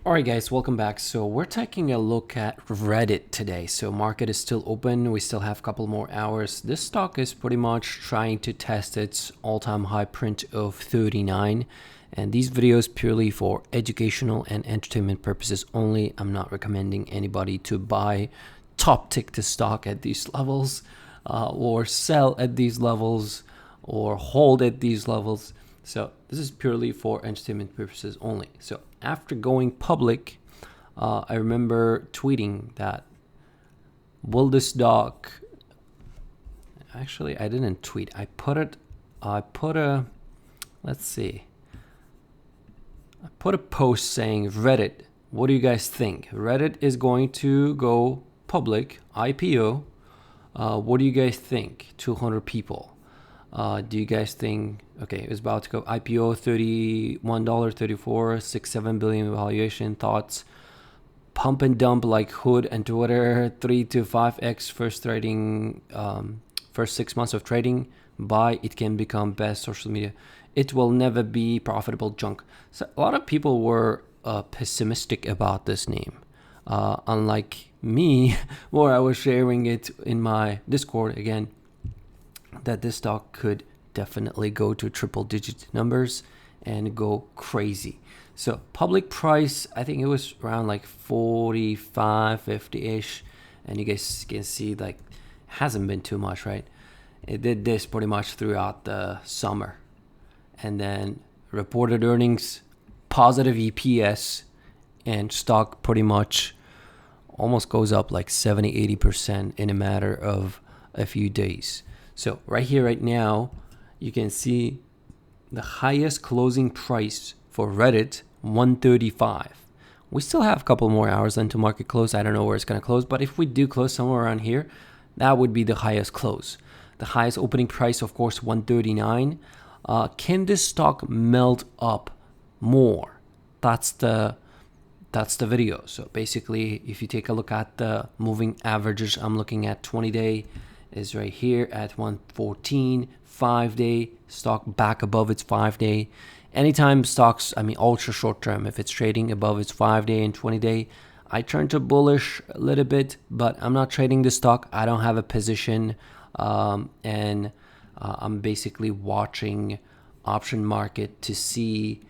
Alright guys, welcome back. So we're taking a look at Reddit today. So market is still open. We still have a couple more hours. This stock is pretty much trying to test its all-time high print of 39. And these videos purely for educational and entertainment purposes only. I'm not recommending anybody to buy top tick to stock at these levels or sell at these levels or hold at these levels. So this is purely for entertainment purposes only. So after going public, I remember tweeting that, will this stock, actually I didn't tweet, I put a post saying, Reddit, what do you guys think? Reddit is going to go public, IPO. What do you guys think? 200 people. Do you guys think, okay, it was about to go IPO, $31.34, 6-7 billion valuation, thoughts, pump and dump like Hood and Twitter, 3 to 5x first 6 months of trading, buy, it can become best social media. It will never be profitable junk. So a lot of people were pessimistic about this name. Unlike me, where I was sharing it in my Discord again, that this stock could definitely go to triple digit numbers and go crazy. So public price, I think it was around like 45, 50-ish. And you guys can see like hasn't been too much, right? It did this pretty much throughout the summer. And then reported earnings, positive EPS, and stock pretty much almost goes up like 70-80% in a matter of a few days. So right here, right now, you can see the highest closing price for Reddit, 135. We still have a couple more hours until market close. I don't know where it's going to close, but if we do close somewhere around here, that would be the highest close. The highest opening price, of course, 139. Can this stock melt up more? That's the video. So basically, if you take a look at the moving averages, I'm looking at 20-day is right here at 114, 5-day stock back above its 5-day. Anytime stocks, ultra short term, if it's trading above its 5-day and 20-day, I turn to bullish a little bit, but I'm not trading the stock. I don't have a position, and I'm basically watching option market to see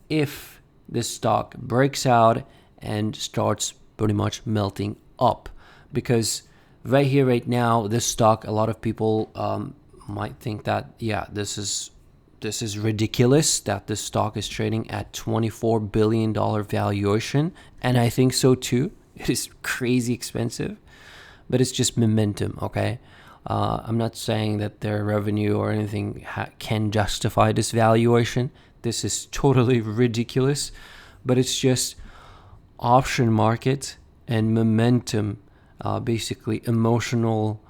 if this stock breaks out and starts pretty much melting up. Because right here, right now, this stock, a lot of people might think that, yeah, this is ridiculous that this stock is trading at $24 billion valuation. And I think so too. It is crazy expensive, but it's just momentum, okay? I'm not saying that their revenue or anything can justify this valuation. This is totally ridiculous, but it's just option market and momentum. Basically, emotional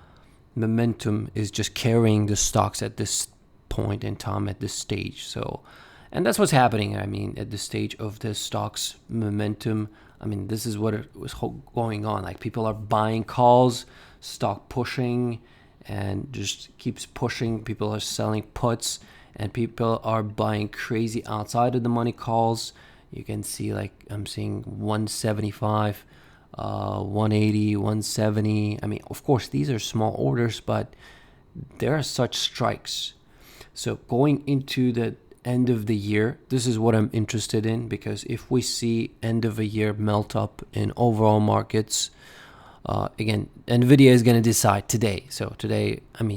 momentum is just carrying the stocks at this point in time, at this stage. So, and that's what's happening. At this stage of the stock's momentum, this is what it was going on. Like people are buying calls, stock pushing, and just keeps pushing. People are selling puts, and people are buying crazy outside of the money calls. You can see, like, I'm seeing 175. 180, 170. Of course, these are small orders, but there are such strikes. So going into the end of the year, this is what I'm interested in, because if we see end of the year melt up in overall markets, again, Nvidia is going to decide today. So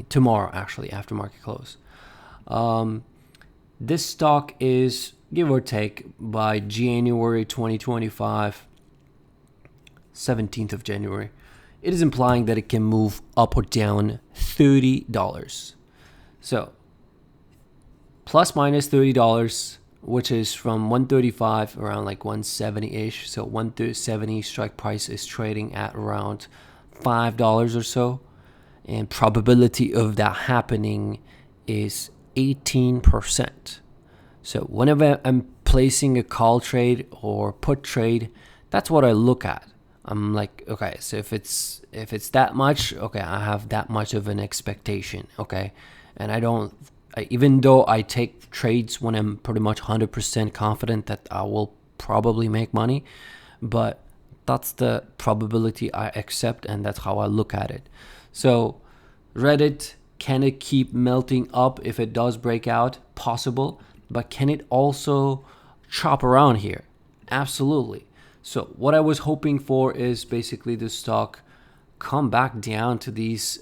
tomorrow, actually, after market close. This stock is, give or take, by January 2025, 17th of January, it is implying that it can move up or down $30. So plus minus $30, which is from 135 around like 170-ish. So 170 strike price is trading at around $5 or so. And probability of that happening is 18%. So whenever I'm placing a call trade or put trade, that's what I look at. I'm like, okay, so if it's that much, okay, I have that much of an expectation, okay? And even though I take trades when I'm pretty much 100% confident that I will probably make money, but that's the probability I accept, and that's how I look at it. So Reddit, can it keep melting up if it does break out? Possible. But can it also chop around here? Absolutely. So what I was hoping for is basically the stock come back down to these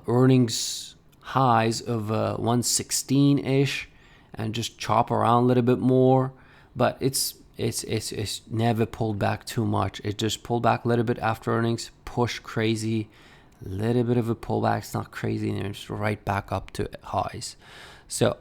earnings highs of 116-ish and just chop around a little bit more. But it's never pulled back too much. It just pulled back a little bit after earnings, push crazy, little bit of a pullback. It's not crazy, and it's right back up to highs. So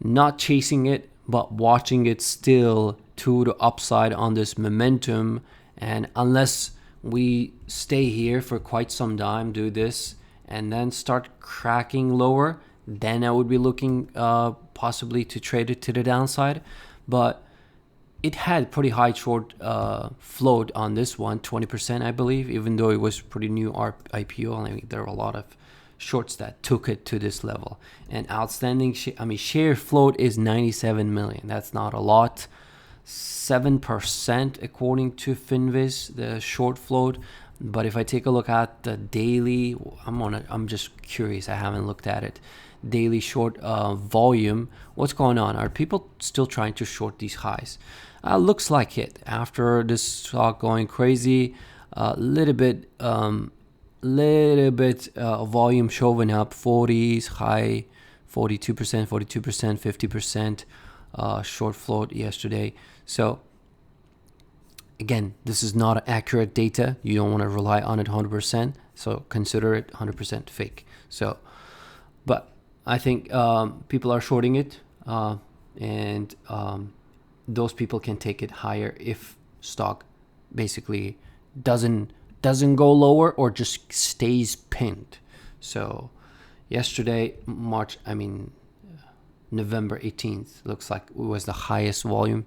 not chasing it, but watching it still to the upside on this momentum. And unless we stay here for quite some time, do this, and then start cracking lower, then I would be looking possibly to trade it to the downside. But it had pretty high short float on this one, 20%, I believe, even though it was pretty new IPO. I mean, there were a lot of shorts that took it to this level. And outstanding, share float is 97 million. That's not a lot. 7% according to Finviz, the short float. But if I take a look at the daily, I'm just curious. I haven't looked at it. Daily short volume. What's going on? Are people still trying to short these highs? Looks like it. After this stock going crazy, little bit volume showing up, 40s, high 42%, 50% short float yesterday. So again, this is not accurate data. You don't want to rely on it 100%. So consider it 100% fake. So, but I think people are shorting it, and those people can take it higher if stock basically doesn't go lower or just stays pinned. So yesterday, November 18th, looks like it was the highest volume.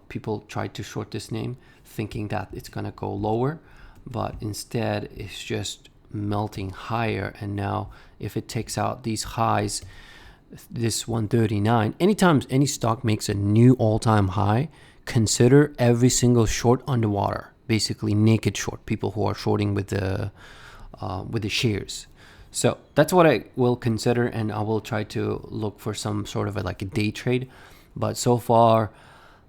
People tried to short this name thinking that it's gonna go lower, but instead it's just melting higher. And now if it takes out these highs, this 139, anytime any stock makes a new all-time high, consider every single short underwater, basically naked short, people who are shorting with the shares. So that's what I will consider, and I will try to look for some sort of a day trade. But so far,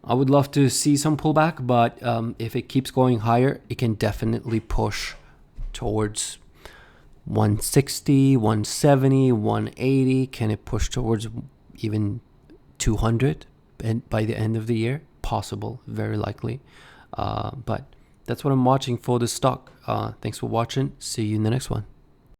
I would love to see some pullback, but if it keeps going higher, it can definitely push towards 160, 170, 180. Can it push towards even 200 by the end of the year? Possible, very likely. But that's what I'm watching for the stock. Thanks for watching. See you in the next one.